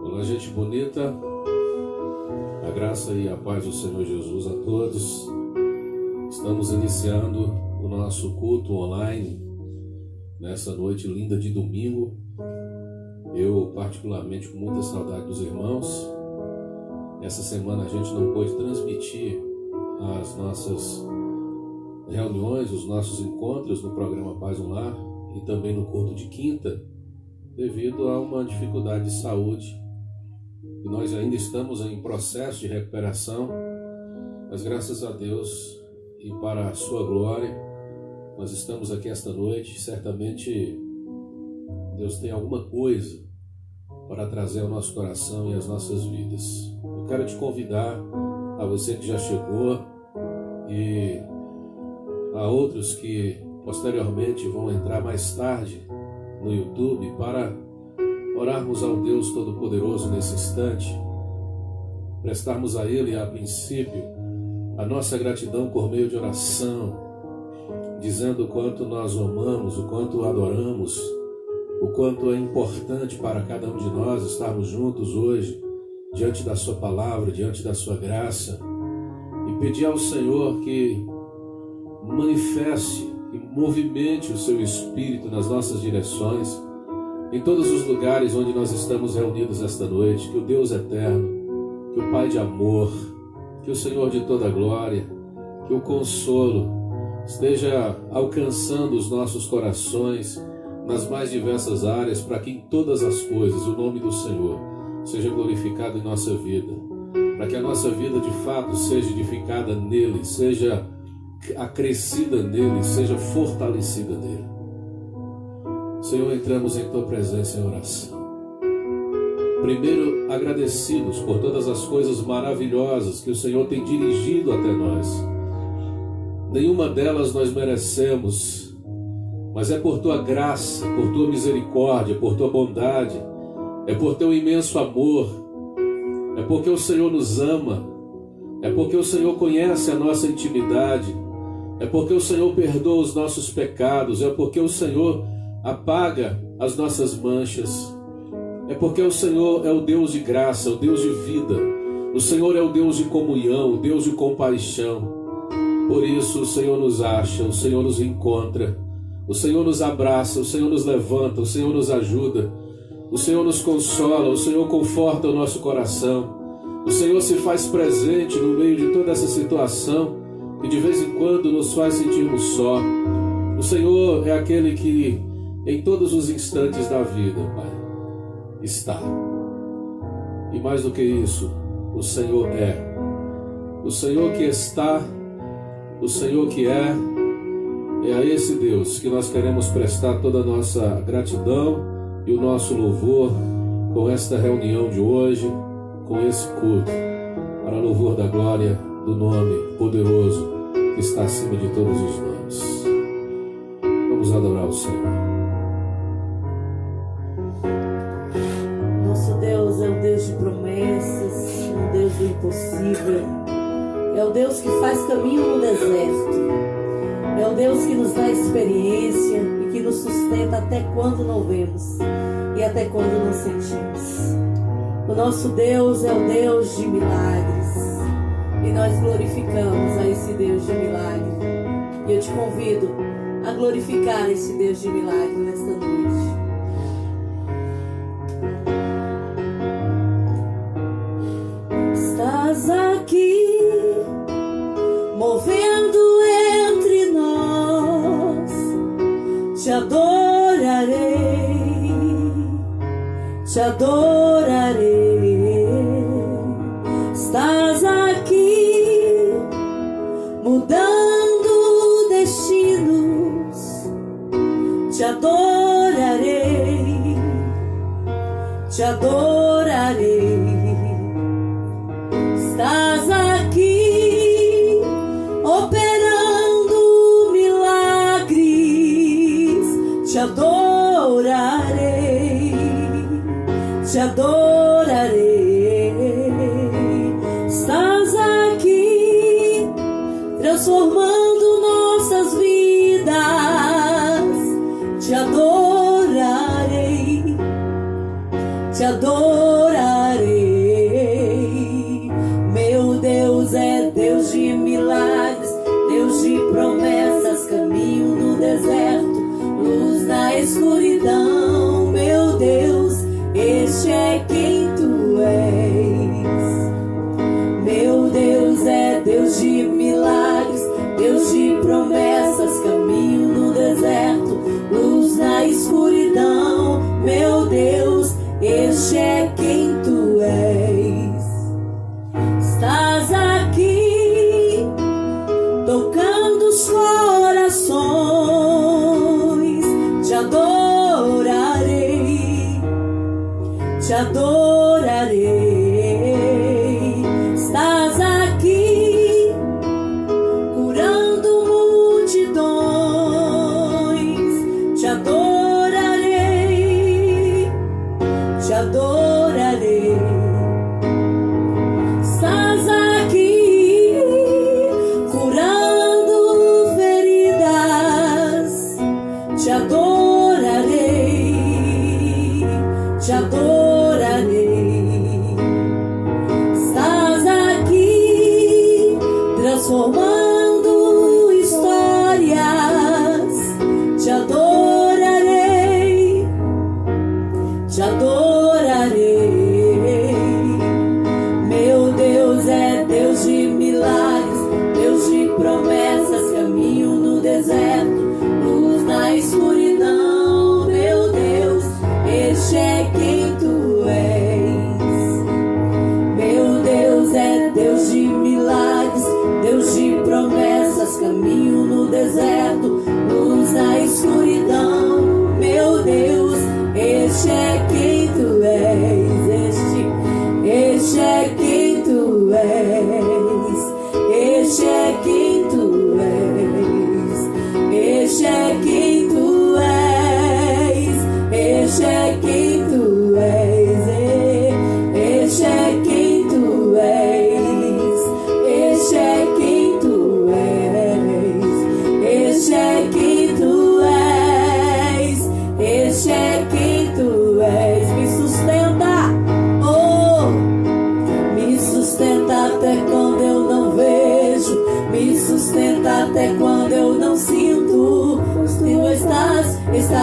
Olá, gente bonita, a graça e a paz do Senhor Jesus a todos. Estamos iniciando o nosso culto online nessa noite linda de domingo. Eu, particularmente, com muita saudade dos irmãos. Essa semana a gente não pôde transmitir as nossas reuniões, os nossos encontros no programa Paz no Lar e também no culto de quinta, devido a uma dificuldade de saúde. E nós ainda estamos em processo de recuperação, mas graças a Deus e para a sua glória, nós estamos aqui esta noite. Certamente Deus tem alguma coisa para trazer ao nosso coração e às nossas vidas. Eu quero te convidar, a você que já chegou e a outros que posteriormente vão entrar mais tarde no YouTube, para orarmos ao Deus Todo-Poderoso nesse instante, prestarmos a Ele, a princípio, a nossa gratidão por meio de oração, dizendo o quanto nós o amamos, o quanto o adoramos, o quanto é importante para cada um de nós estarmos juntos hoje, diante da sua palavra, diante da sua graça, e pedir ao Senhor que manifeste e movimente o seu Espírito nas nossas direções, em todos os lugares onde nós estamos reunidos esta noite. Que o Deus eterno, que o Pai de amor, que o Senhor de toda glória, que o consolo esteja alcançando os nossos corações nas mais diversas áreas, para que em todas as coisas o nome do Senhor seja glorificado em nossa vida, para que a nossa vida de fato seja edificada nele, seja acrescida nele, seja fortalecida nele. Senhor, entramos em tua presença em oração. Primeiro, agradecidos por todas as coisas maravilhosas que o Senhor tem dirigido até nós. Nenhuma delas nós merecemos, mas é por tua graça, por tua misericórdia, por tua bondade, é por teu imenso amor, é porque o Senhor nos ama, é porque o Senhor conhece a nossa intimidade, é porque o Senhor perdoa os nossos pecados, é porque o Senhor apaga as nossas manchas, é porque o Senhor é o Deus de graça, o Deus de vida, o Senhor é o Deus de comunhão, o Deus de compaixão. Por isso o Senhor nos acha, o Senhor nos encontra, o Senhor nos abraça, o Senhor nos levanta, o Senhor nos ajuda, o Senhor nos consola, o Senhor conforta o nosso coração, o Senhor se faz presente no meio de toda essa situação que de vez em quando nos faz sentirmos só. O Senhor é aquele que em todos os instantes da vida, Pai, está. E mais do que isso, o Senhor é. O Senhor que está, o Senhor que é a esse Deus que nós queremos prestar toda a nossa gratidão e o nosso louvor com esta reunião de hoje, com esse culto, para louvor da glória do nome poderoso que está acima de todos os nomes. Vamos adorar o Senhor. Nosso Deus é o Deus de promessas, é o Deus do impossível, é o Deus que faz caminho no deserto, é o Deus que nos dá experiência e que nos sustenta até quando não vemos e até quando não sentimos. O nosso Deus é o Deus de milagres e nós glorificamos a esse Deus de milagre. E eu te convido a glorificar esse Deus de milagre nesta noite. Estás aqui, movendo entre nós, te adorarei, te adorarei. Estás aqui, mudando destinos, te adorarei, te adorarei. Estás aqui, operando milagres, te adorarei, te adorarei. Estás aqui, transformando nossas vidas,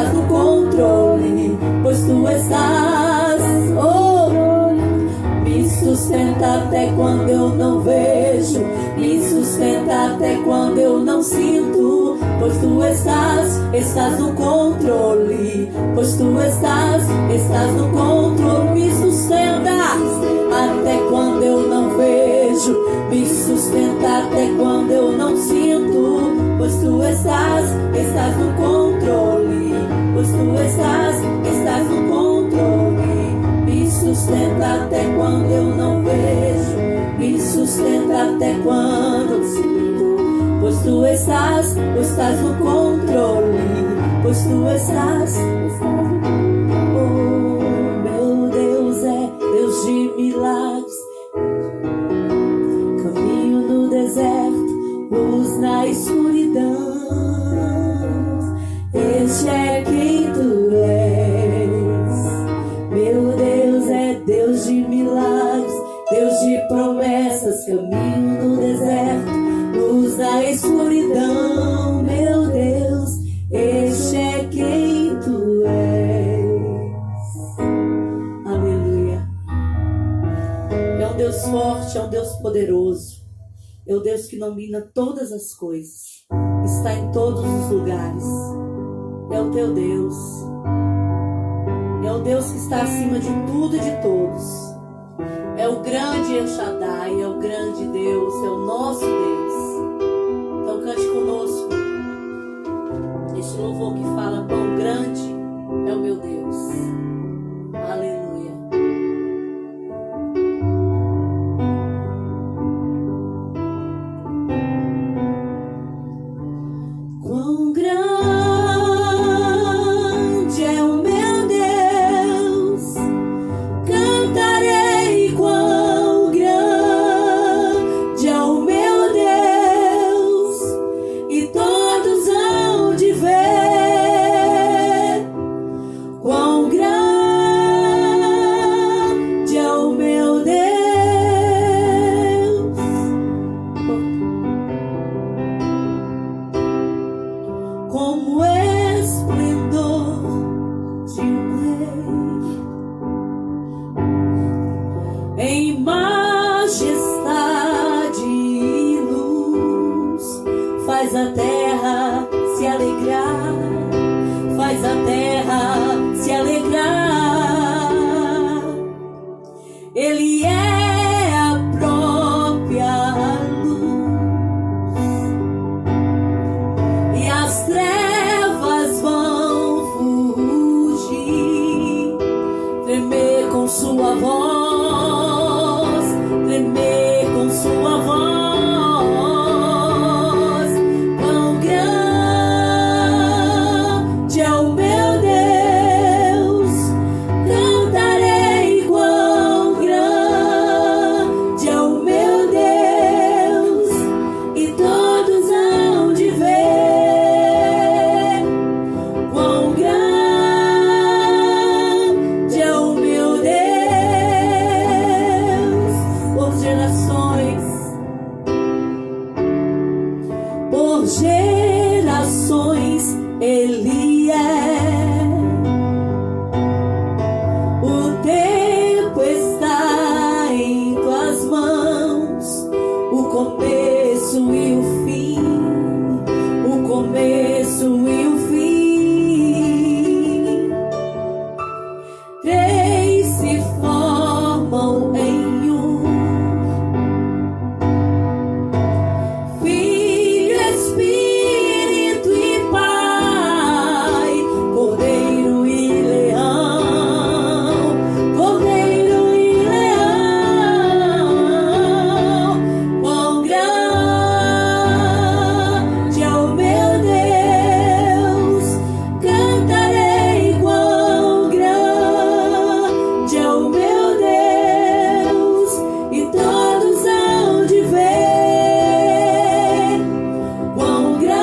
estás no controle, pois tu estás, me sustenta até quando eu não vejo, me sustenta até quando eu não sinto, pois tu estás no controle, pois tu estás no controle, me sustenta até quando eu não vejo, me sustenta até quando eu não sinto, pois tu estás no controle, pois tu estás no controle, me sustenta até quando eu não vejo, me sustenta até quando eu sinto, pois tu estás no controle, pois tu estás oh, meu Deus é Deus de milagres, caminho no deserto, luz na escuridão, este é quem tu és. Meu Deus é Deus de milagres, Deus de promessas, caminho no deserto, luz na escuridão, meu Deus, este é quem tu és. Aleluia. É um Deus forte, é um Deus poderoso, é o Deus que domina todas as coisas, está em todos os lugares, é o teu Deus, é o Deus que está acima de tudo e de todos, é o grande El Shaddai, é o grande Deus, é o nosso Deus. Então cante conosco este louvor que fala quão grande é o meu Deus. Aleluia. Quão grande é o meu Deus, cantarei quão grande é o meu Deus, e todos hão de ver quão grande é o meu Deus. Como esplendor de um rei, em majestade e luz, faz a terra se alegrar, faz a terra se alegrar. Ele é a própria luz, e as trevas vão fugir, tremer com sua voz, tremer com sua voz. Quão grande é o meu Deus, cantarei quão grande é o meu Deus, e todos hão de ver quão grande é o meu Deus. Por gerações Ele é. O tempo está em tuas mãos, o começo e o fim, o começo e o fim. Três se formam em um: Filho, Espírito e Pai, Cordeiro e Leão, Cordeiro e Leão. Quão grande é o meu Deus, cantarei quão grande é o meu Deus, e todos hão de ver quão grande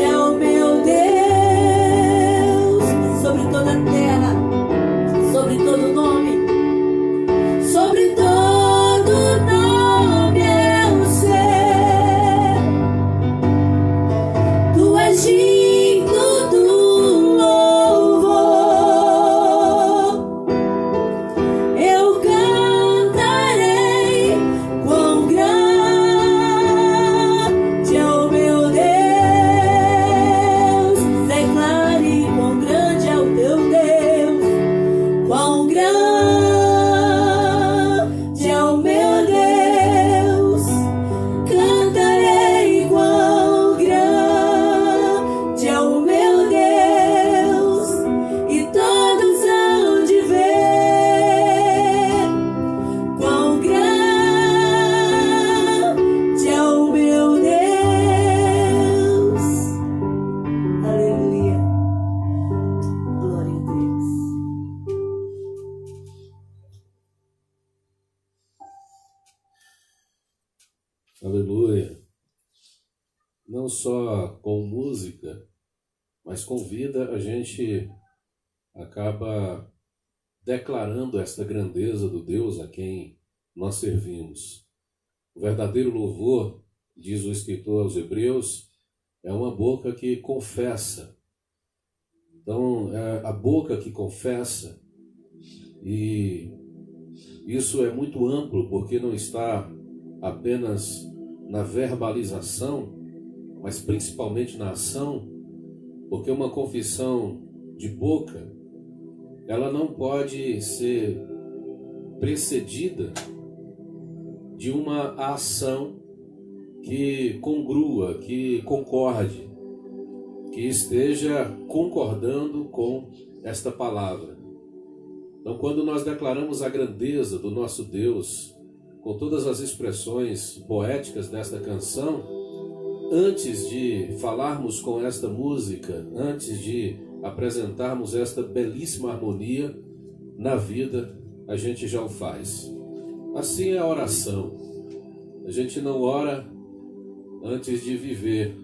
é o meu Deus. Sobre toda a terra, sobre todo nome, sobre todo nome é o seu. Tu és digno não só com música, mas com vida, a gente acaba declarando esta grandeza do Deus a quem nós servimos. O verdadeiro louvor, diz o escritor aos Hebreus, é uma boca que confessa. Então, é a boca que confessa, e isso é muito amplo, porque não está apenas na verbalização, mas principalmente na ação, porque uma confissão de boca, ela não pode ser precedida de uma ação que congrua, que concorde, que esteja concordando com esta palavra. Então, quando nós declaramos a grandeza do nosso Deus, com todas as expressões poéticas desta canção, antes de falarmos com esta música, antes de apresentarmos esta belíssima harmonia na vida, a gente já o faz. Assim é a oração. A gente não ora antes de viver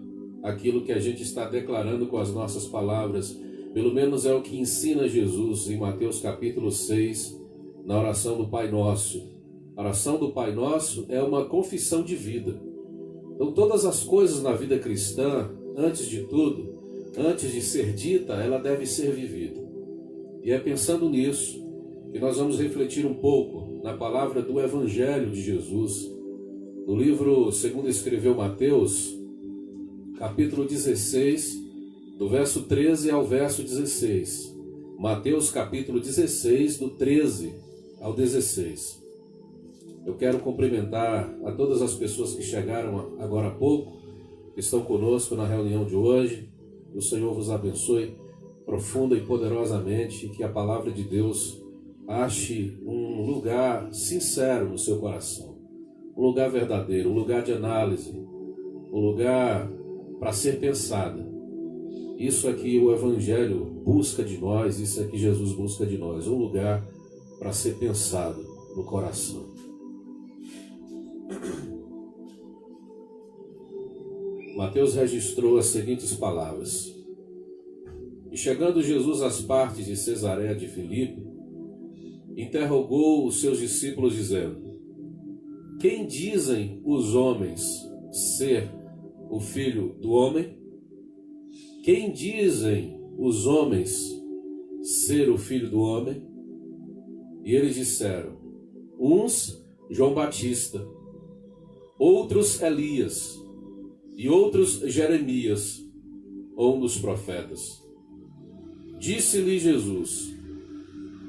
aquilo que a gente está declarando com as nossas palavras. Pelo menos é o que ensina Jesus em Mateus capítulo 6, na oração do Pai Nosso. A oração do Pai Nosso é uma confissão de vida. Então, todas as coisas na vida cristã, antes de tudo, antes de ser dita, ela deve ser vivida. E é pensando nisso que nós vamos refletir um pouco na palavra do Evangelho de Jesus, no livro segundo escreveu Mateus, capítulo 16, do verso 13 ao verso 16. Mateus capítulo 16, do 13 ao 16. Eu quero cumprimentar a todas as pessoas que chegaram agora há pouco, que estão conosco na reunião de hoje. O Senhor vos abençoe profunda e poderosamente, que a palavra de Deus ache um lugar sincero no seu coração, um lugar verdadeiro, um lugar de análise, um lugar para ser pensada. Isso é que o Evangelho busca de nós, isso é que Jesus busca de nós, um lugar para ser pensado no coração. Mateus registrou as seguintes palavras: E chegando Jesus às partes de Cesareia de Filipe, interrogou os seus discípulos dizendo: Quem dizem os homens ser o Filho do Homem? Quem dizem os homens ser o Filho do Homem? E eles disseram: uns João Batista, outros Elias, e outros Jeremias, ou um dos profetas. Disse-lhe Jesus: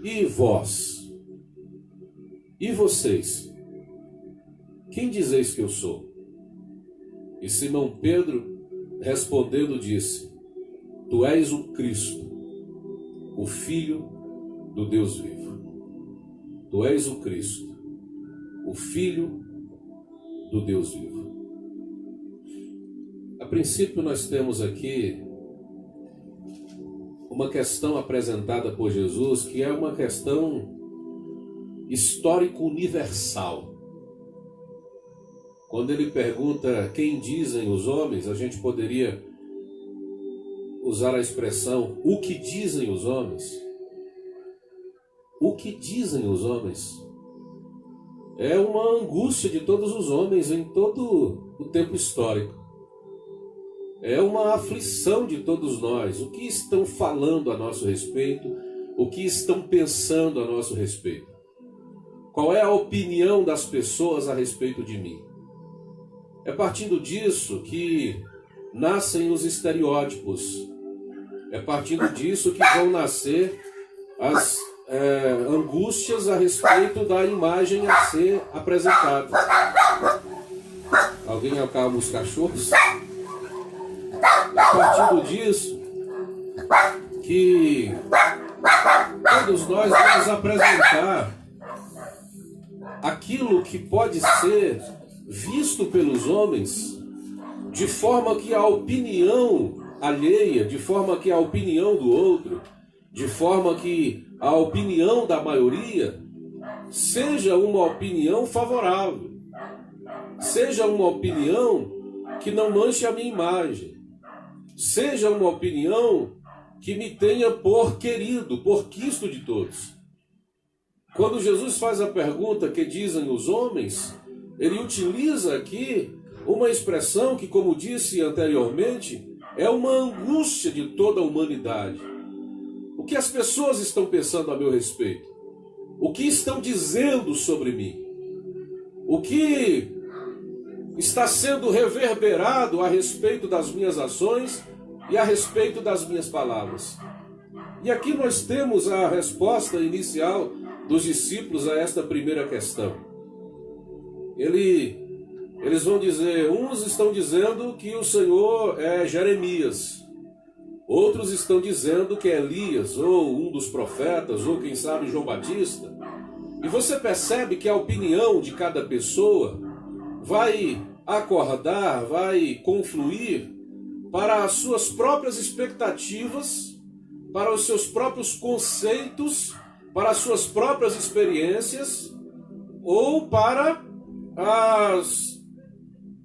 E vós? E vocês? Quem dizeis que eu sou? E Simão Pedro, respondendo, disse: Tu és o Cristo, o Filho do Deus vivo. Tu és o Cristo, o Filho do Deus vivo. A princípio, nós temos aqui uma questão apresentada por Jesus, que é uma questão histórico-universal. Quando ele pergunta quem dizem os homens, a gente poderia usar a expressão o que dizem os homens. O que dizem os homens é uma angústia de todos os homens em todo o tempo histórico. É uma aflição de todos nós. O que estão falando a nosso respeito? O que estão pensando a nosso respeito? Qual é a opinião das pessoas a respeito de mim? É partindo disso que nascem os estereótipos. É partindo disso que vão nascer as angústias a respeito da imagem a ser apresentada. Alguém acalma os cachorros? É partindo disso que todos nós vamos apresentar aquilo que pode ser visto pelos homens de forma que a opinião alheia, de forma que a opinião do outro, de forma que a opinião da maioria seja uma opinião favorável, seja uma opinião que não manche a minha imagem. Seja uma opinião que me tenha por querido, por quisto de todos. Quando Jesus faz a pergunta que dizem os homens, ele utiliza aqui uma expressão que, como disse anteriormente, é uma angústia de toda a humanidade. O que as pessoas estão pensando a meu respeito? O que estão dizendo sobre mim? O que está sendo reverberado a respeito das minhas ações e a respeito das minhas palavras? E aqui nós temos a resposta inicial dos discípulos a esta primeira questão. Eles vão dizer, uns estão dizendo que o Senhor é Jeremias, outros estão dizendo que é Elias, ou um dos profetas, ou quem sabe João Batista. E você percebe que a opinião de cada pessoa vai acordar, vai confluir para as suas próprias expectativas, para os seus próprios conceitos, para as suas próprias experiências, ou para as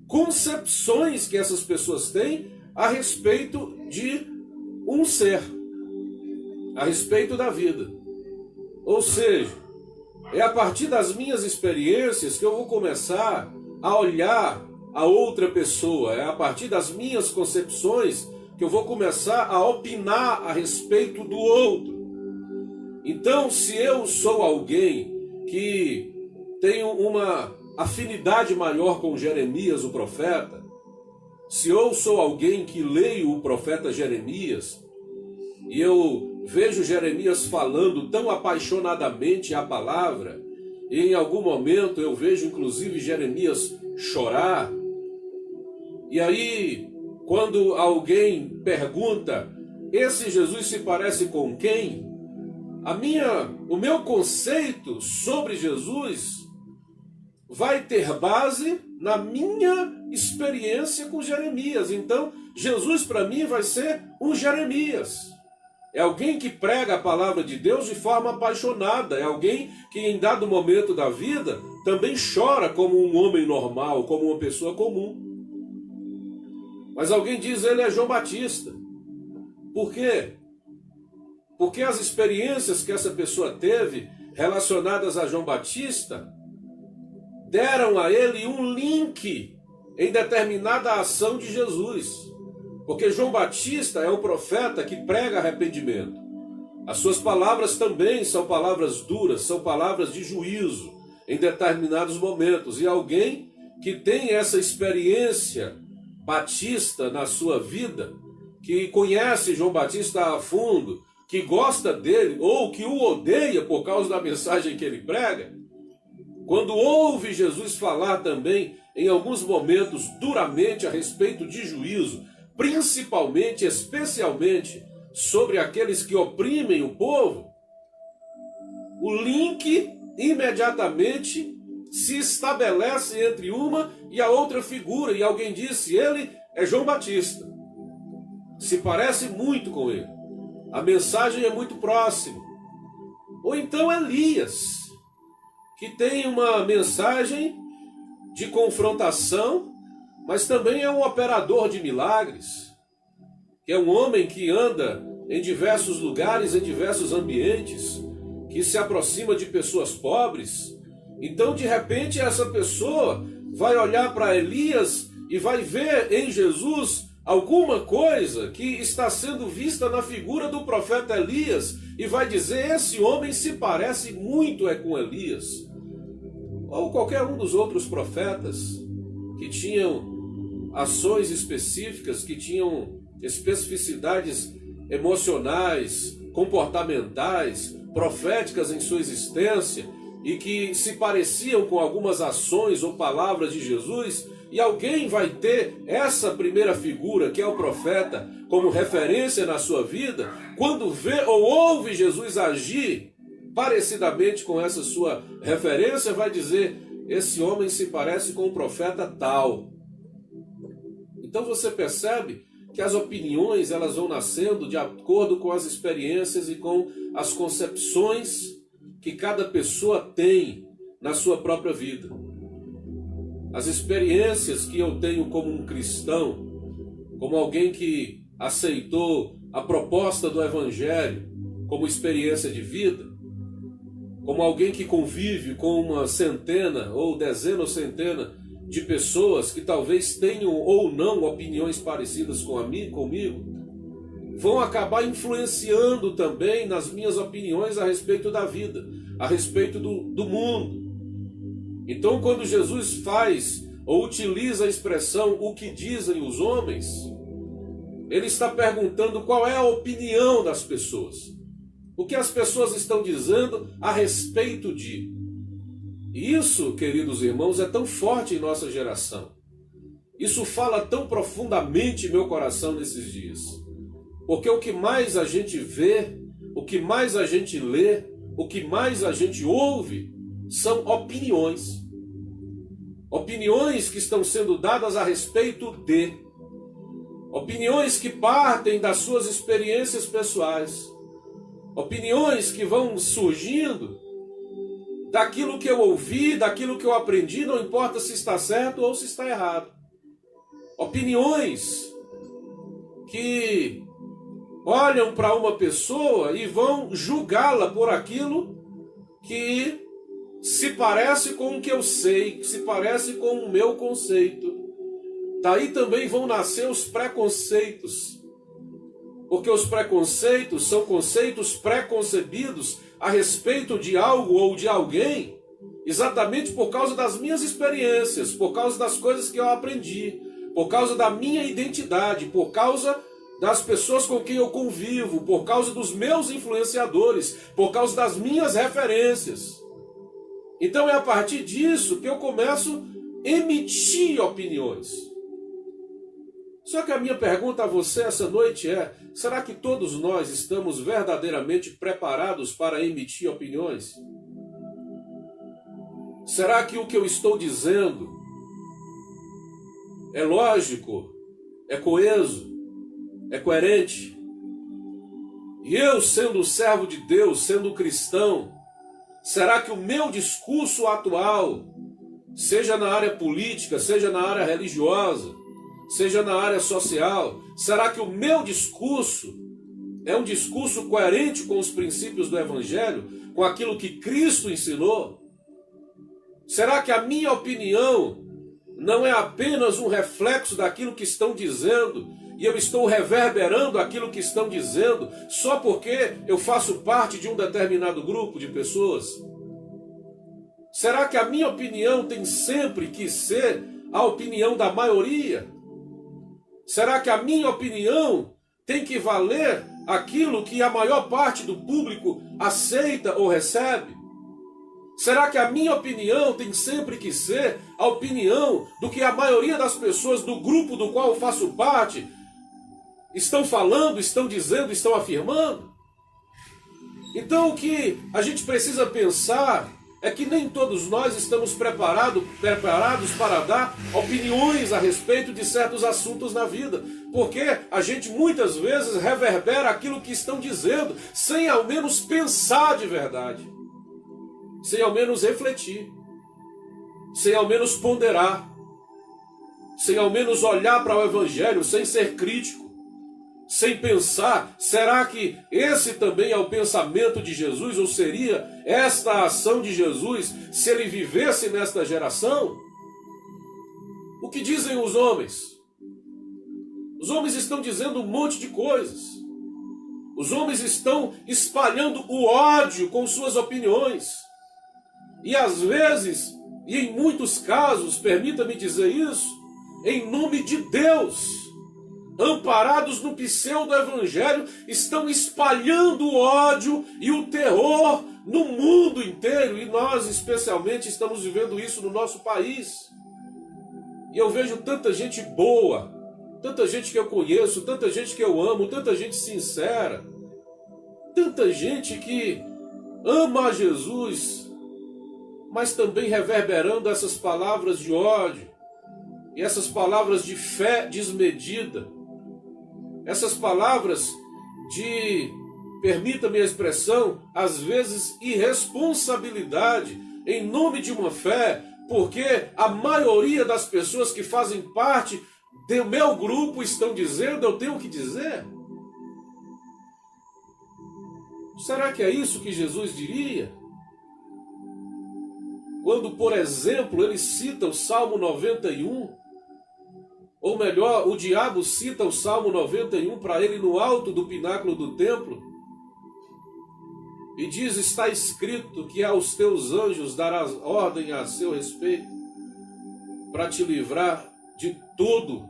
concepções que essas pessoas têm a respeito de um ser, a respeito da vida. Ou seja, é a partir das minhas experiências que eu vou começar a olhar a outra pessoa, é a partir das minhas concepções que eu vou começar a opinar a respeito do outro. Então, se eu sou alguém que tenho uma afinidade maior com Jeremias, o profeta, se eu sou alguém que leio o profeta Jeremias, e eu vejo Jeremias falando tão apaixonadamente a palavra, e em algum momento eu vejo inclusive Jeremias chorar, e aí quando alguém pergunta, esse Jesus se parece com quem? O meu conceito sobre Jesus vai ter base na minha experiência com Jeremias. Então, Jesus para mim vai ser um Jeremias. É alguém que prega a palavra de Deus de forma apaixonada. É alguém que em dado momento da vida também chora como um homem normal, como uma pessoa comum. Mas alguém diz ele é João Batista. Por quê? Porque as experiências que essa pessoa teve relacionadas a João Batista deram a ele um link em determinada ação de Jesus. Porque João Batista é o profeta que prega arrependimento. As suas palavras também são palavras duras, são palavras de juízo em determinados momentos. E alguém que tem essa experiência batista na sua vida, que conhece João Batista a fundo, que gosta dele ou que o odeia por causa da mensagem que ele prega, quando ouve Jesus falar também em alguns momentos duramente a respeito de juízo, principalmente, especialmente sobre aqueles que oprimem o povo, o link imediatamente se estabelece entre uma e a outra figura, e alguém disse, ele é João Batista. Se parece muito com ele. A mensagem é muito próxima. Ou então Elias, que tem uma mensagem de confrontação, mas também é um operador de milagres, que é um homem que anda em diversos lugares, em diversos ambientes, que se aproxima de pessoas pobres. Então, de repente, essa pessoa vai olhar para Elias e vai ver em Jesus alguma coisa que está sendo vista na figura do profeta Elias e vai dizer, esse homem se parece muito com Elias. Ou qualquer um dos outros profetas que tinham ações específicas, que tinham especificidades emocionais, comportamentais, proféticas em sua existência e que se pareciam com algumas ações ou palavras de Jesus, e alguém vai ter essa primeira figura, que é o profeta, como referência na sua vida, quando vê ou ouve Jesus agir parecidamente com essa sua referência, vai dizer, esse homem se parece com o profeta tal. Então você percebe que as opiniões elas vão nascendo de acordo com as experiências e com as concepções que cada pessoa tem na sua própria vida. as experiências que eu tenho como um cristão, como alguém que aceitou a proposta do Evangelho como experiência de vida, como alguém que convive com uma centena ou dezena ou centena de pessoas que talvez tenham ou não opiniões parecidas comigo, vão acabar influenciando também nas minhas opiniões a respeito da vida, a respeito do mundo. Então, quando Jesus faz ou utiliza a expressão "o que dizem os homens", ele está perguntando qual é a opinião das pessoas. O que as pessoas estão dizendo a respeito de. E isso, queridos irmãos, é tão forte em nossa geração. Isso fala tão profundamente em meu coração nesses dias. Porque o que mais a gente vê, o que mais a gente lê, o que mais a gente ouve são opiniões. Opiniões que estão sendo dadas a respeito de. Opiniões que partem das suas experiências pessoais. Opiniões que vão surgindo daquilo que eu ouvi, daquilo que eu aprendi, não importa se está certo ou se está errado. Opiniões que olham para uma pessoa e vão julgá-la por aquilo que se parece com o que eu sei, que se parece com o meu conceito. Daí também vão nascer os preconceitos. Porque os preconceitos são conceitos pré-concebidos a respeito de algo ou de alguém, exatamente por causa das minhas experiências, por causa das coisas que eu aprendi, por causa da minha identidade, por causa das pessoas com quem eu convivo, por causa dos meus influenciadores, por causa das minhas referências. Então é a partir disso que eu começo a emitir opiniões. Só que a minha pergunta a você essa noite é: será que todos nós estamos verdadeiramente preparados para emitir opiniões? Será que o que eu estou dizendo é lógico, é coeso, é coerente? E eu, sendo servo de Deus, sendo cristão, será que o meu discurso atual, seja na área política, seja na área religiosa, seja na área social, será que o meu discurso é um discurso coerente com os princípios do Evangelho, com aquilo que Cristo ensinou? Será que a minha opinião não é apenas um reflexo daquilo que estão dizendo e eu estou reverberando aquilo que estão dizendo só porque eu faço parte de um determinado grupo de pessoas? Será que a minha opinião tem sempre que ser a opinião da maioria? Será que a minha opinião tem que valer aquilo que a maior parte do público aceita ou recebe? Será que a minha opinião tem sempre que ser a opinião do que a maioria das pessoas do grupo do qual eu faço parte estão falando, estão dizendo, estão afirmando? Então o que a gente precisa pensar é que nem todos nós estamos preparados para dar opiniões a respeito de certos assuntos na vida. Porque a gente muitas vezes reverbera aquilo que estão dizendo, sem ao menos pensar de verdade. Sem ao menos refletir. Sem ao menos ponderar. Sem ao menos olhar para o Evangelho, sem ser crítico. Sem pensar, será que esse também é o pensamento de Jesus? Ou seria esta a ação de Jesus se ele vivesse nesta geração? O que dizem os homens? Os homens estão dizendo um monte de coisas. Os homens estão espalhando o ódio com suas opiniões. E às vezes, e em muitos casos, permita-me dizer isso, em nome de Deus, amparados no pseudo-evangelho, estão espalhando o ódio e o terror no mundo inteiro. E nós, especialmente, estamos vivendo isso no nosso país. E eu vejo tanta gente boa, tanta gente que eu conheço, tanta gente que eu amo, tanta gente sincera, tanta gente que ama a Jesus, mas também reverberando essas palavras de ódio e essas palavras de fé desmedida. Essas palavras de, permita-me a expressão, às vezes irresponsabilidade, em nome de uma fé porque a maioria das pessoas que fazem parte do meu grupo estão dizendo, eu tenho que dizer? Será que é isso que Jesus diria? Quando, por exemplo, ele cita o Salmo 91, ou melhor, o diabo cita o Salmo 91 para ele no alto do pináculo do templo, e diz, está escrito que aos teus anjos darás ordem a seu respeito, para te livrar de tudo,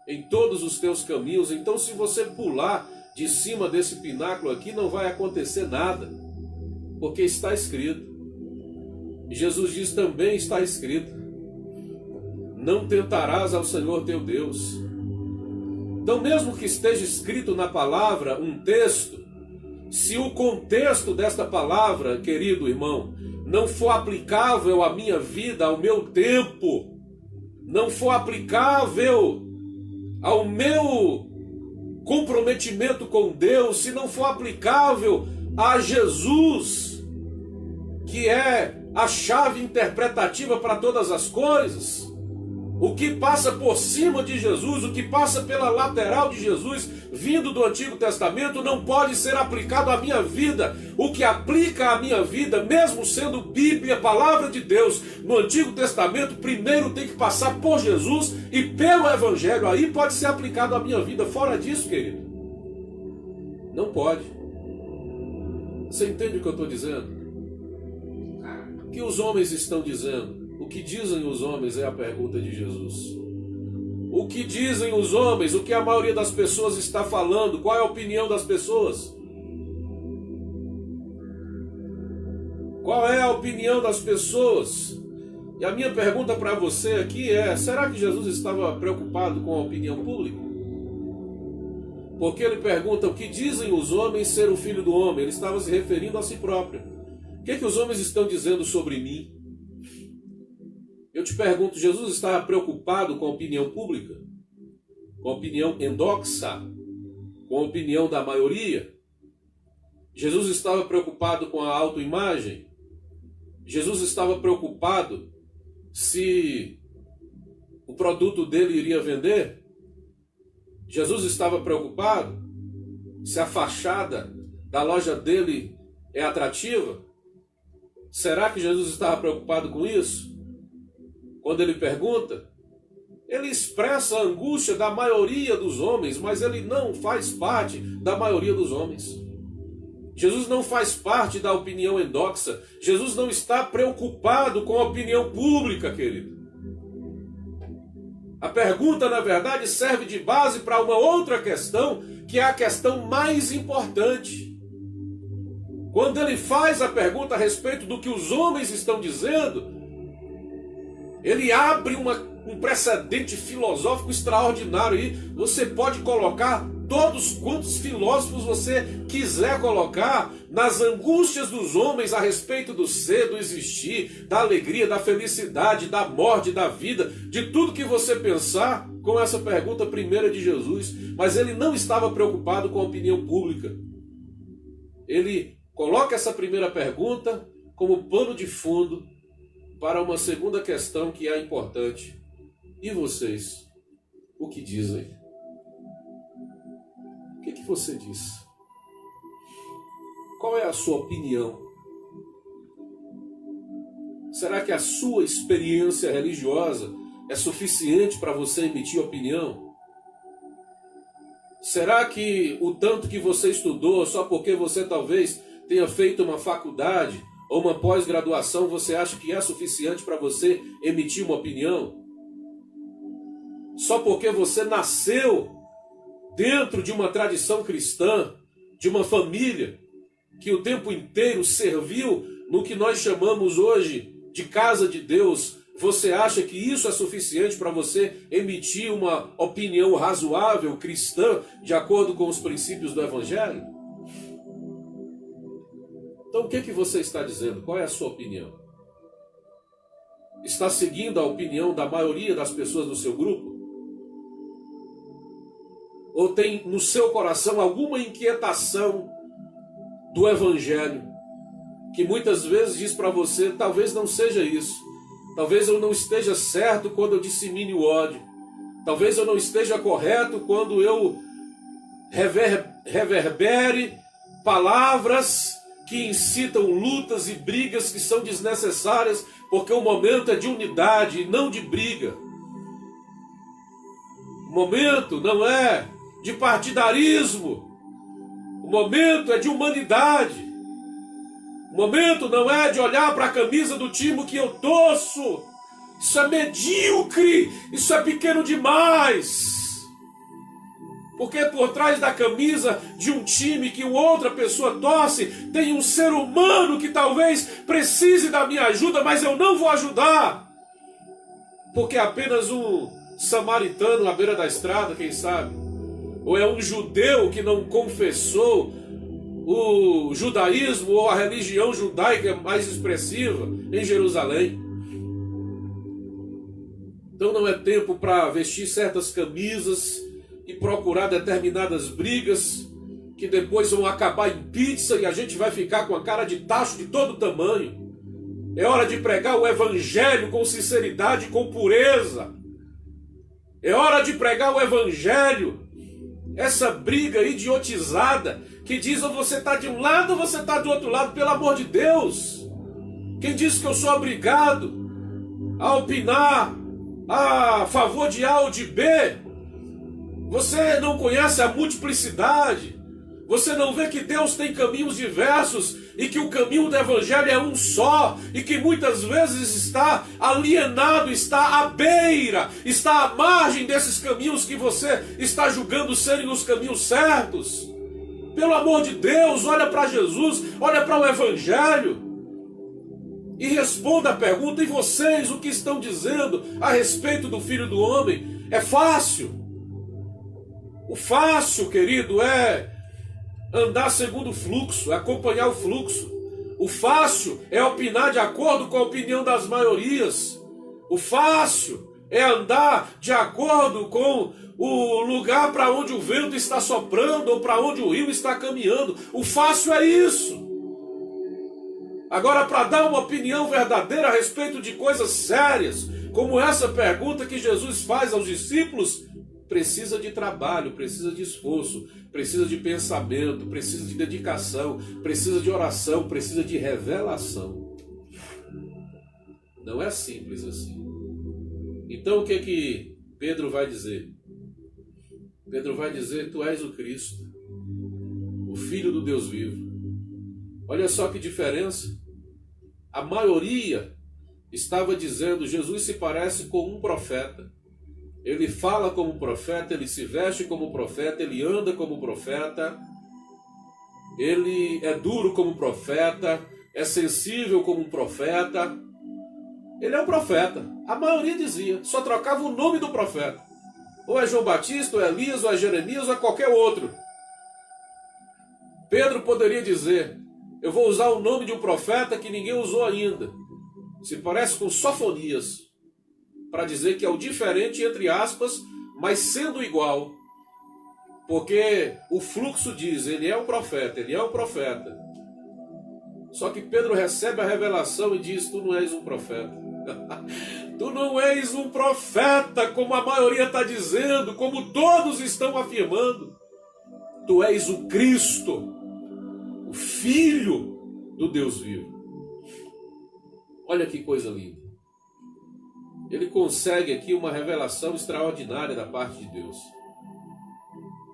em todos os teus caminhos. Então, se você pular de cima desse pináculo aqui, não vai acontecer nada, porque está escrito. E Jesus diz também, está escrito, não tentarás ao Senhor teu Deus. Então, mesmo que esteja escrito na palavra um texto, se o contexto desta palavra, querido irmão, não for aplicável à minha vida, ao meu tempo, não for aplicável ao meu comprometimento com Deus, se não for aplicável a Jesus, que é a chave interpretativa para todas as coisas, o que passa por cima de Jesus, o que passa pela lateral de Jesus, vindo do Antigo Testamento, não pode ser aplicado à minha vida. O que aplica à minha vida, mesmo sendo Bíblia, Palavra de Deus, no Antigo Testamento, primeiro tem que passar por Jesus e pelo Evangelho. Aí pode ser aplicado à minha vida. Fora disso, querido, não pode. Você entende o que eu estou dizendo? O que os homens estão dizendo? O que dizem os homens é a pergunta de Jesus. O que dizem os homens? O que a maioria das pessoas está falando? Qual é a opinião das pessoas? Qual é a opinião das pessoas? E a minha pergunta para você aqui é, será que Jesus estava preocupado com a opinião pública? Porque ele pergunta, o que dizem os homens ser o Filho do Homem? Ele estava se referindo a si próprio. O que os homens estão dizendo sobre mim? Eu te pergunto, Jesus estava preocupado com a opinião pública? Com a opinião endoxa? Com a opinião da maioria? Jesus estava preocupado com a autoimagem? Jesus estava preocupado se o produto dele iria vender? Jesus estava preocupado se a fachada da loja dele é atrativa? Será que Jesus estava preocupado com isso? Quando ele pergunta, ele expressa a angústia da maioria dos homens, mas ele não faz parte da maioria dos homens. Jesus não faz parte da opinião endoxa. Jesus não está preocupado com a opinião pública, querido. A pergunta, na verdade, serve de base para uma outra questão, que é a questão mais importante. Quando ele faz a pergunta a respeito do que os homens estão dizendo, ele abre um precedente filosófico extraordinário aí. Você pode colocar todos quantos filósofos você quiser colocar nas angústias dos homens a respeito do ser, do existir, da alegria, da felicidade, da morte, da vida, de tudo que você pensar com essa pergunta primeira de Jesus. Mas ele não estava preocupado com a opinião pública. Ele coloca essa primeira pergunta como pano de fundo para uma segunda questão que é importante. E vocês? O que dizem? O que você diz? Qual é a sua opinião? Será que a sua experiência religiosa é suficiente para você emitir opinião? Será que o tanto que você estudou, só porque você talvez tenha feito uma faculdade ou uma pós-graduação, você acha que é suficiente para você emitir uma opinião? Só porque você nasceu dentro de uma tradição cristã, de uma família que o tempo inteiro serviu no que nós chamamos hoje de casa de Deus, você acha que isso é suficiente para você emitir uma opinião razoável cristã de acordo com os princípios do Evangelho? Então o que você está dizendo? Qual é a sua opinião? Está seguindo a opinião da maioria das pessoas do seu grupo? Ou tem no seu coração alguma inquietação do Evangelho, que muitas vezes diz para você, talvez não seja isso, Talvez eu não esteja certo quando eu dissemine o ódio. Talvez eu não esteja correto quando eu reverbere palavras que incitam lutas e brigas que são desnecessárias, porque o momento é de unidade e não de briga. O momento não é de partidarismo. O momento é de humanidade. O momento não é de olhar para a camisa do time que eu torço. Isso é medíocre. Isso é pequeno demais. Porque por trás da camisa de um time que outra pessoa torce, tem um ser humano que talvez precise da minha ajuda, mas eu não vou ajudar. Porque é apenas um samaritano à beira da estrada, quem sabe? Ou é um judeu que não confessou o judaísmo ou a religião judaica mais expressiva em Jerusalém. Então não é tempo para vestir certas camisas e procurar determinadas brigas que depois vão acabar em pizza e a gente vai ficar com a cara de tacho de todo tamanho. É hora de pregar o evangelho com sinceridade e com pureza. É hora de pregar o evangelho. Essa briga idiotizada que diz ou você está de um lado ou você está do outro lado, pelo amor de Deus. Quem disse que eu sou obrigado a opinar a favor de A ou de B? Você não conhece a multiplicidade. Você não vê que Deus tem caminhos diversos e que o caminho do evangelho é um só e que muitas vezes está alienado, está à beira, está à margem desses caminhos que você está julgando serem os caminhos certos? Pelo amor de Deus, olha para Jesus, olha para o evangelho e responda a pergunta: e vocês, o que estão dizendo a respeito do Filho do Homem? É fácil. O fácil, querido, é andar segundo o fluxo, é acompanhar o fluxo. O fácil é opinar de acordo com a opinião das maiorias. O fácil é andar de acordo com o lugar para onde o vento está soprando ou para onde o rio está caminhando. O fácil é isso. Agora, para dar uma opinião verdadeira a respeito de coisas sérias, como essa pergunta que Jesus faz aos discípulos, precisa de trabalho, precisa de esforço, precisa de pensamento, precisa de dedicação, precisa de oração, precisa de revelação. Não é simples assim. Então o que Pedro vai dizer? Pedro vai dizer: tu és o Cristo, o Filho do Deus vivo. Olha só que diferença. A maioria estava dizendo: Jesus se parece com um profeta. Ele fala como profeta, ele se veste como profeta, ele anda como profeta, ele é duro como profeta, é sensível como um profeta. Ele é um profeta. A maioria dizia, só trocava o nome do profeta. Ou é João Batista, ou é Elias, ou é Jeremias, ou é qualquer outro. Pedro poderia dizer: eu vou usar o nome de um profeta que ninguém usou ainda. Se parece com Sofonias, para dizer que é o diferente, entre aspas, mas sendo igual. Porque o fluxo diz, ele é um profeta, ele é um profeta. Só que Pedro recebe a revelação e diz: tu não és um profeta. Tu não és um profeta, como a maioria está dizendo, como todos estão afirmando. Tu és o Cristo, o Filho do Deus vivo. Olha que coisa linda. Ele consegue aqui uma revelação extraordinária da parte de Deus.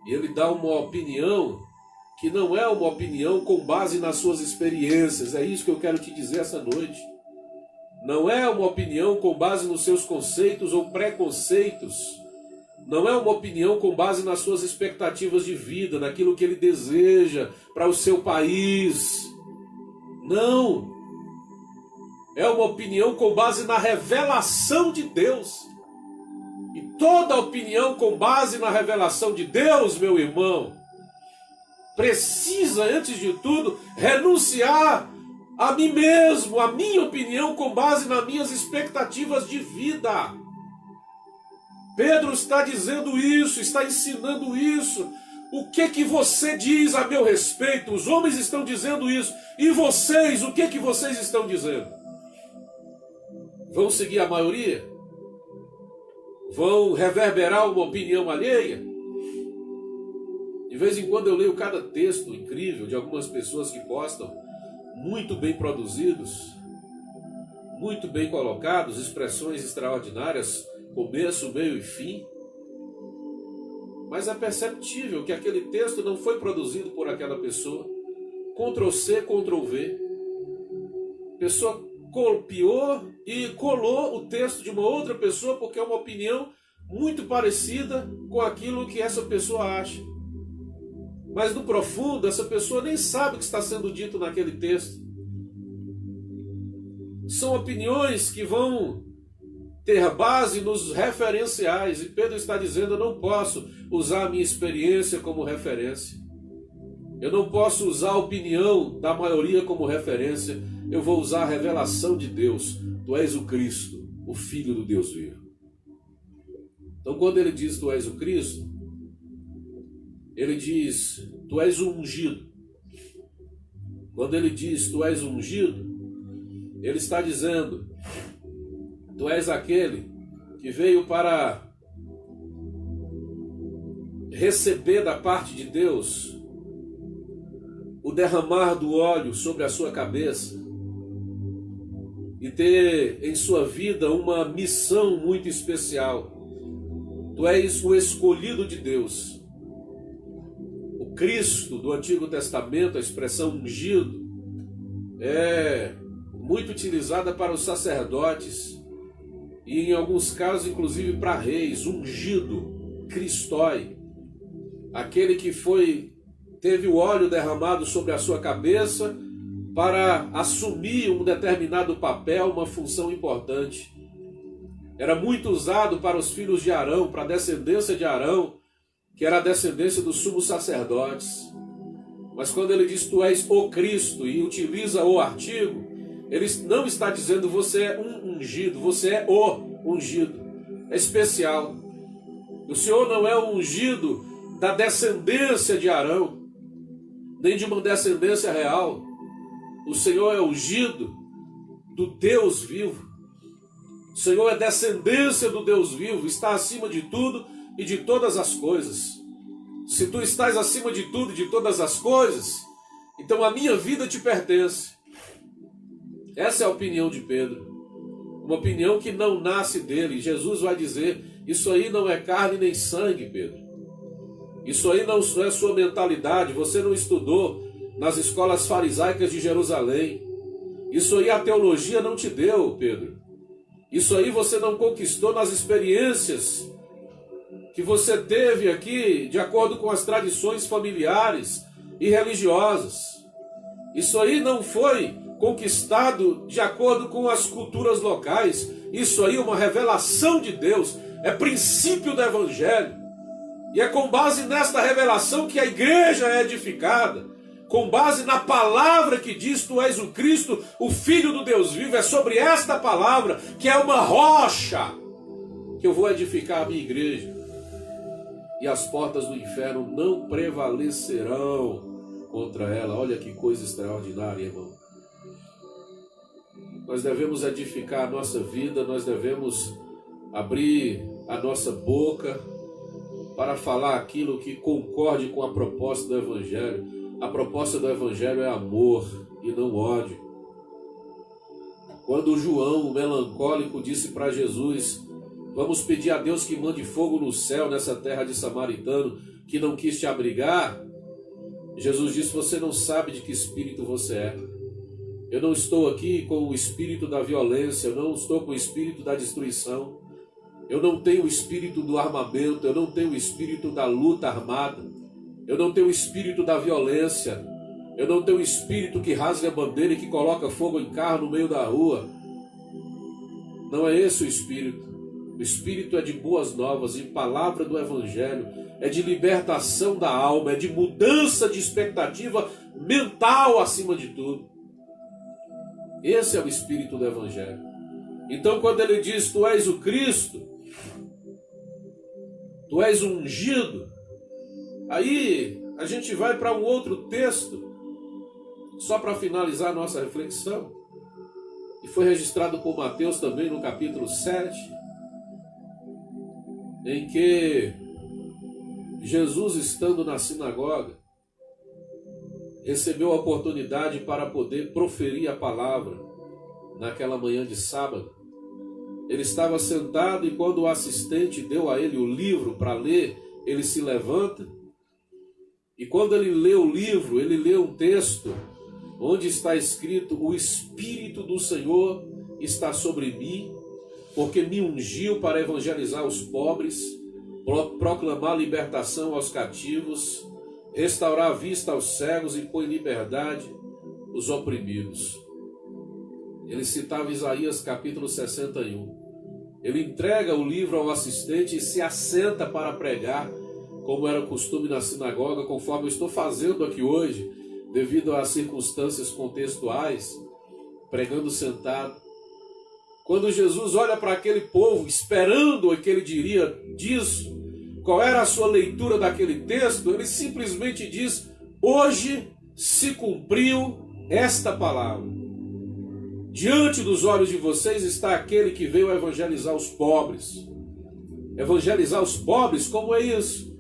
E ele dá uma opinião que não é uma opinião com base nas suas experiências. É isso que eu quero te dizer essa noite. Não é uma opinião com base nos seus conceitos ou preconceitos. Não é uma opinião com base nas suas expectativas de vida, naquilo que ele deseja para o seu país. Não. É uma opinião com base na revelação de Deus. E toda opinião com base na revelação de Deus, meu irmão, precisa, antes de tudo, renunciar a mim mesmo, a minha opinião com base nas minhas expectativas de vida. Pedro está dizendo isso, está ensinando isso. O que você diz a meu respeito? Os homens estão dizendo isso. E vocês, o que vocês estão dizendo? Vão seguir a maioria? Vão reverberar uma opinião alheia? De vez em quando eu leio cada texto incrível de algumas pessoas que postam, muito bem produzidos, muito bem colocados, expressões extraordinárias, começo, meio e fim. Mas é perceptível que aquele texto não foi produzido por aquela pessoa. Ctrl+C, Ctrl+V. A pessoa copiou e colou o texto de uma outra pessoa porque é uma opinião muito parecida com aquilo que essa pessoa acha. Mas no profundo, essa pessoa nem sabe o que está sendo dito naquele texto. São opiniões que vão ter base nos referenciais. E Pedro está dizendo, eu não posso usar a minha experiência como referência. Eu não posso usar a opinião da maioria como referência. Eu vou usar a revelação de Deus. Tu és o Cristo, o Filho do Deus vivo. Então quando ele diz tu és o Cristo, ele diz tu és o ungido. Quando ele diz tu és o ungido, ele está dizendo tu és aquele que veio para receber da parte de Deus o derramar do óleo sobre a sua cabeça e ter em sua vida uma missão muito especial. Tu és o escolhido de Deus. O Cristo do Antigo Testamento, a expressão ungido, é muito utilizada para os sacerdotes e em alguns casos inclusive para reis. Ungido, Cristói, aquele que teve o óleo derramado sobre a sua cabeça para assumir um determinado papel, uma função importante. Era muito usado para os filhos de Arão, para a descendência de Arão, que era a descendência dos sumos sacerdotes. Mas quando ele diz tu és o Cristo e utiliza o artigo, ele não está dizendo você é um ungido, você é o ungido. É especial. O Senhor não é o ungido da descendência de Arão, nem de uma descendência real. O Senhor é ungido do Deus vivo. O Senhor é descendência do Deus vivo, está acima de tudo e de todas as coisas. Se tu estás acima de tudo e de todas as coisas, então a minha vida te pertence. Essa é a opinião de Pedro. Uma opinião que não nasce dele. Jesus vai dizer, isso aí não é carne nem sangue, Pedro. Isso aí não é sua mentalidade. Você não estudou nas escolas farisaicas de Jerusalém. Isso aí a teologia não te deu, Pedro. Isso aí você não conquistou nas experiências que você teve aqui de acordo com as tradições familiares e religiosas. Isso aí não foi conquistado de acordo com as culturas locais. Isso aí é uma revelação de Deus, é princípio do Evangelho. E é com base nesta revelação que a igreja é edificada, com base na palavra que diz tu és o Cristo, o Filho do Deus vivo. É sobre esta palavra, que é uma rocha, que eu vou edificar a minha igreja. E as portas do inferno não prevalecerão contra ela. Olha que coisa extraordinária, irmão. Nós devemos edificar a nossa vida, nós devemos abrir a nossa boca para falar aquilo que concorde com a proposta do Evangelho. A proposta do Evangelho é amor e não ódio. Quando João, o melancólico, disse para Jesus, vamos pedir a Deus que mande fogo no céu nessa terra de samaritano que não quis te abrigar, Jesus disse, você não sabe de que espírito você é. Eu não estou aqui com o espírito da violência, eu não estou com o espírito da destruição, eu não tenho o espírito do armamento, eu não tenho o espírito da luta armada, eu não tenho o espírito da violência, eu não tenho o espírito que rasga a bandeira e que coloca fogo em carro no meio da rua. Não é esse o espírito. O espírito é de boas novas, e palavra do Evangelho, é de libertação da alma, é de mudança de expectativa mental acima de tudo. Esse é o espírito do Evangelho. Então quando ele diz, tu és o Cristo, tu és o ungido, aí a gente vai para um outro texto, só para finalizar a nossa reflexão. e foi registrado por Mateus também no capítulo 7, em que Jesus, estando na sinagoga, recebeu a oportunidade para poder proferir a palavra naquela manhã de sábado. Ele estava sentado e quando o assistente deu a ele o livro para ler, ele se levanta e quando ele lê o livro, ele lê um texto onde está escrito: o Espírito do Senhor está sobre mim, porque me ungiu para evangelizar os pobres, proclamar libertação aos cativos, restaurar a vista aos cegos e pôr em liberdade os oprimidos. Ele citava Isaías capítulo 61. Ele entrega o livro ao assistente e se assenta para pregar, como era costume na sinagoga, conforme eu estou fazendo aqui hoje, devido às circunstâncias contextuais, pregando sentado. Quando Jesus olha para aquele povo, esperando o que ele diria disso, qual era a sua leitura daquele texto, ele simplesmente diz: hoje se cumpriu esta palavra. Diante dos olhos de vocês está aquele que veio evangelizar os pobres. Evangelizar os pobres, como é isso?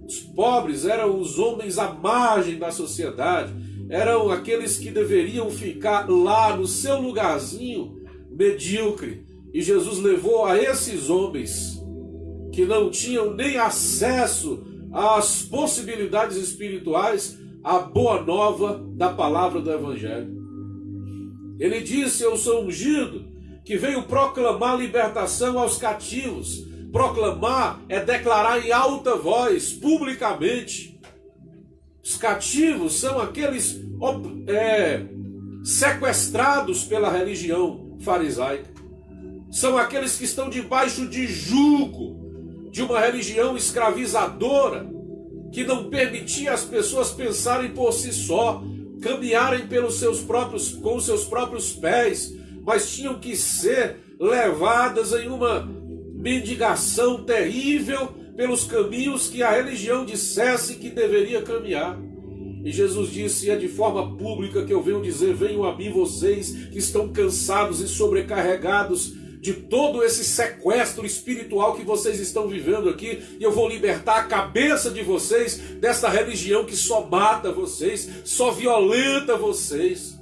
Os pobres eram os homens à margem da sociedade, eram aqueles que deveriam ficar lá no seu lugarzinho medíocre. E Jesus levou a esses homens que não tinham nem acesso às possibilidades espirituais a boa nova da palavra do Evangelho. Ele disse: eu sou ungido, que veio proclamar libertação aos cativos. Proclamar é declarar em alta voz, publicamente. Os cativos são aqueles sequestrados pela religião farisaica. São aqueles que estão debaixo de jugo de uma religião escravizadora, que não permitia as pessoas pensarem por si só, caminharem com os seus próprios pés, mas tinham que ser levadas em uma mendigação terrível pelos caminhos que a religião dissesse que deveria caminhar. E Jesus disse: é de forma pública que eu venho dizer: venham a mim vocês que estão cansados e sobrecarregados de todo esse sequestro espiritual que vocês estão vivendo aqui, e eu vou libertar a cabeça de vocês dessa religião que só mata vocês, só violenta vocês.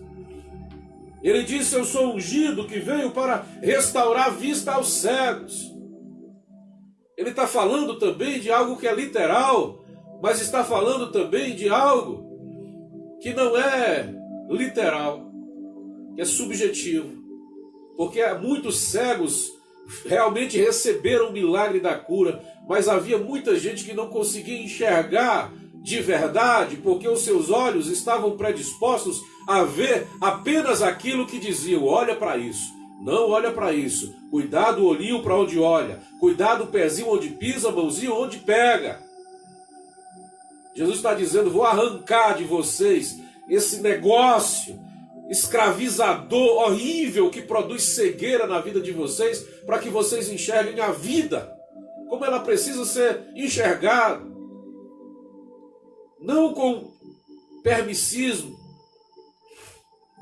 Ele disse: eu sou ungido que veio para restaurar a vista aos cegos. Ele está falando também de algo que é literal, mas está falando também de algo que não é literal, que é subjetivo. Porque muitos cegos realmente receberam o milagre da cura, mas havia muita gente que não conseguia enxergar de verdade, porque os seus olhos estavam predispostos a ver apenas aquilo que diziam: olha para isso, não olha para isso, cuidado o olhinho para onde olha, cuidado o pezinho onde pisa, a mãozinha onde pega. Jesus está dizendo: vou arrancar de vocês esse negócio escravizador, horrível, que produz cegueira na vida de vocês, para que vocês enxerguem a vida como ela precisa ser enxergada, não com permissismo,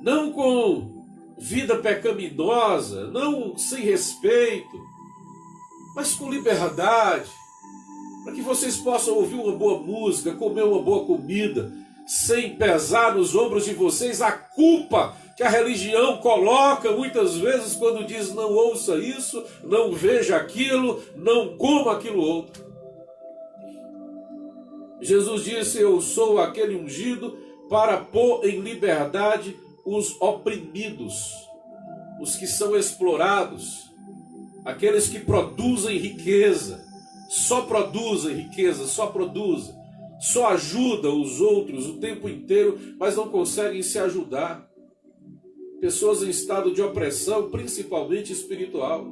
não com vida pecaminosa, não sem respeito, mas com liberdade, para que vocês possam ouvir uma boa música, comer uma boa comida, sem pesar nos ombros de vocês a culpa que a religião coloca muitas vezes quando diz: não ouça isso, não veja aquilo, não coma aquilo outro. Jesus disse: eu sou aquele ungido para pôr em liberdade os oprimidos, os que são explorados, aqueles que produzem riqueza, só produzem riqueza, só ajudam os outros o tempo inteiro, mas não conseguem se ajudar. Pessoas em estado de opressão, principalmente espiritual.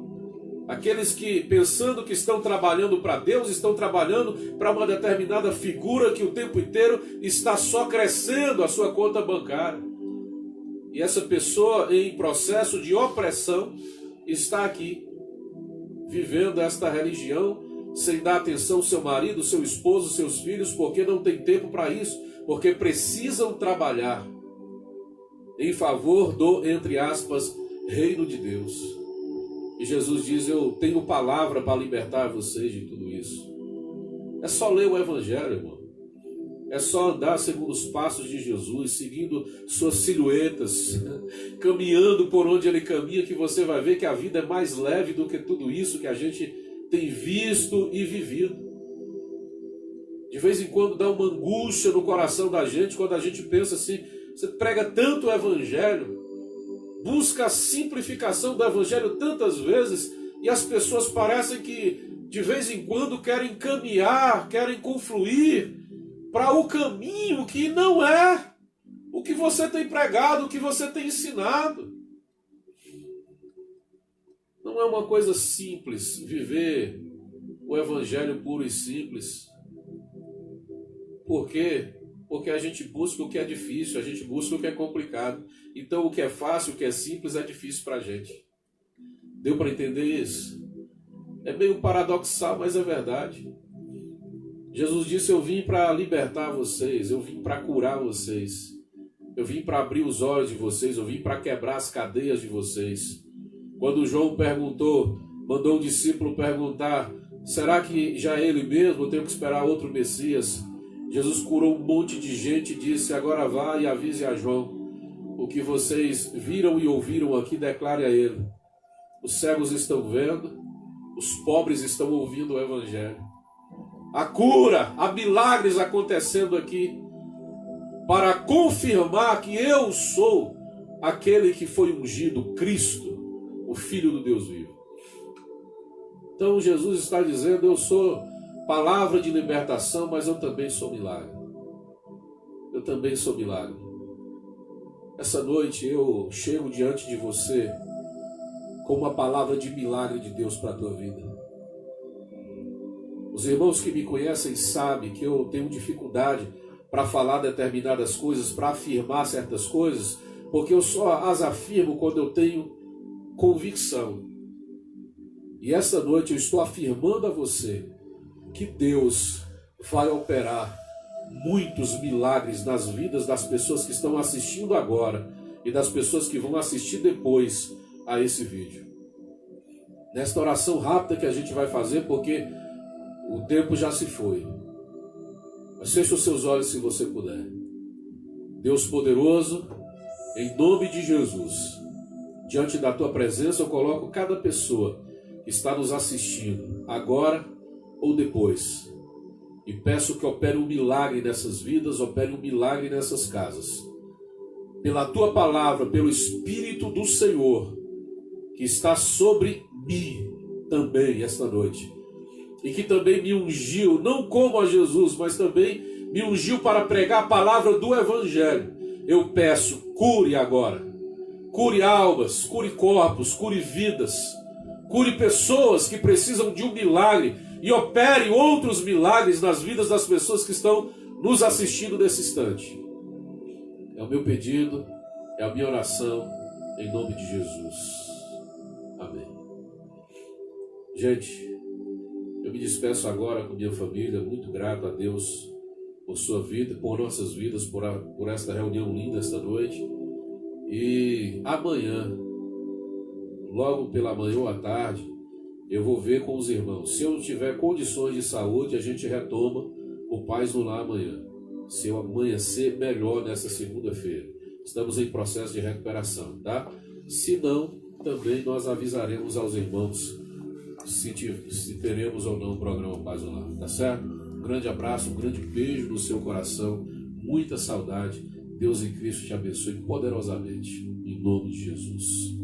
Aqueles que, pensando que estão trabalhando para Deus, estão trabalhando para uma determinada figura que o tempo inteiro está só crescendo a sua conta bancária. E essa pessoa em processo de opressão está aqui, vivendo esta religião, sem dar atenção ao seu marido, seu esposo, seus filhos, porque não tem tempo para isso, porque precisam trabalhar em favor do, entre aspas, reino de Deus. E Jesus diz: eu tenho palavra para libertar vocês de tudo isso. É só ler o Evangelho, irmão. É só andar segundo os passos de Jesus, seguindo suas silhuetas, caminhando por onde Ele caminha, que você vai ver que a vida é mais leve do que tudo isso que a gente tem visto e vivido. De vez em quando dá uma angústia no coração da gente, quando a gente pensa assim: você prega tanto o Evangelho, busca a simplificação do Evangelho tantas vezes, e as pessoas parecem que de vez em quando querem caminhar, querem confluir para o caminho que não é o que você tem pregado, o que você tem ensinado. Não é uma coisa simples viver o Evangelho puro e simples. Por quê? Porque a gente busca o que é difícil, a gente busca o que é complicado. Então o que é fácil, o que é simples é difícil para a gente. Deu para entender isso? É meio paradoxal, mas é verdade. Jesus disse: eu vim para libertar vocês, eu vim para curar vocês, eu vim para abrir os olhos de vocês, eu vim para quebrar as cadeias de vocês. Quando João perguntou, mandou um discípulo perguntar: será que já é ele mesmo? Eu tenho que esperar outro Messias? Jesus curou um monte de gente e disse: agora vá e avise a João. O que vocês viram e ouviram aqui, declare a ele. Os cegos estão vendo, os pobres estão ouvindo o Evangelho. A cura, há milagres acontecendo aqui para confirmar que eu sou aquele que foi ungido, Cristo, o Filho do Deus vivo. Então Jesus está dizendo: eu sou palavra de libertação, mas eu também sou milagre. Eu também sou milagre. Essa noite eu chego diante de você com uma palavra de milagre de Deus para a tua vida. Os irmãos que me conhecem sabem que eu tenho dificuldade para falar determinadas coisas, para afirmar certas coisas, porque eu só as afirmo quando eu tenho convicção. E essa noite eu estou afirmando a você que Deus vai operar muitos milagres nas vidas das pessoas que estão assistindo agora e das pessoas que vão assistir depois a esse vídeo. Nesta oração rápida que a gente vai fazer, porque o tempo já se foi. Mas feche os seus olhos se você puder. Deus poderoso, em nome de Jesus, diante da tua presença eu coloco cada pessoa que está nos assistindo, agora ou depois. E peço que opere um milagre nessas vidas, opere um milagre nessas casas. Pela tua palavra, pelo Espírito do Senhor, que está sobre mim também esta noite. E que também me ungiu, não como a Jesus, mas também me ungiu para pregar a palavra do Evangelho. Eu peço, cure agora. Cure almas, cure corpos, cure vidas. Cure pessoas que precisam de um milagre. E opere outros milagres nas vidas das pessoas que estão nos assistindo nesse instante. É o meu pedido, é a minha oração, em nome de Jesus. Amém. Gente, eu me despeço agora com minha família, muito grato a Deus por sua vida, por nossas vidas, por esta reunião linda esta noite. E amanhã, logo pela manhã ou à tarde, eu vou ver com os irmãos. Se eu tiver condições de saúde, a gente retoma o Paz no Lar amanhã. Se eu amanhecer, melhor nessa segunda-feira. Estamos em processo de recuperação, tá? Se não, também nós avisaremos aos irmãos se teremos ou não o programa Paz no Lar, tá certo? Um grande abraço, um grande beijo no seu coração, muita saudade. Deus em Cristo te abençoe poderosamente, em nome de Jesus.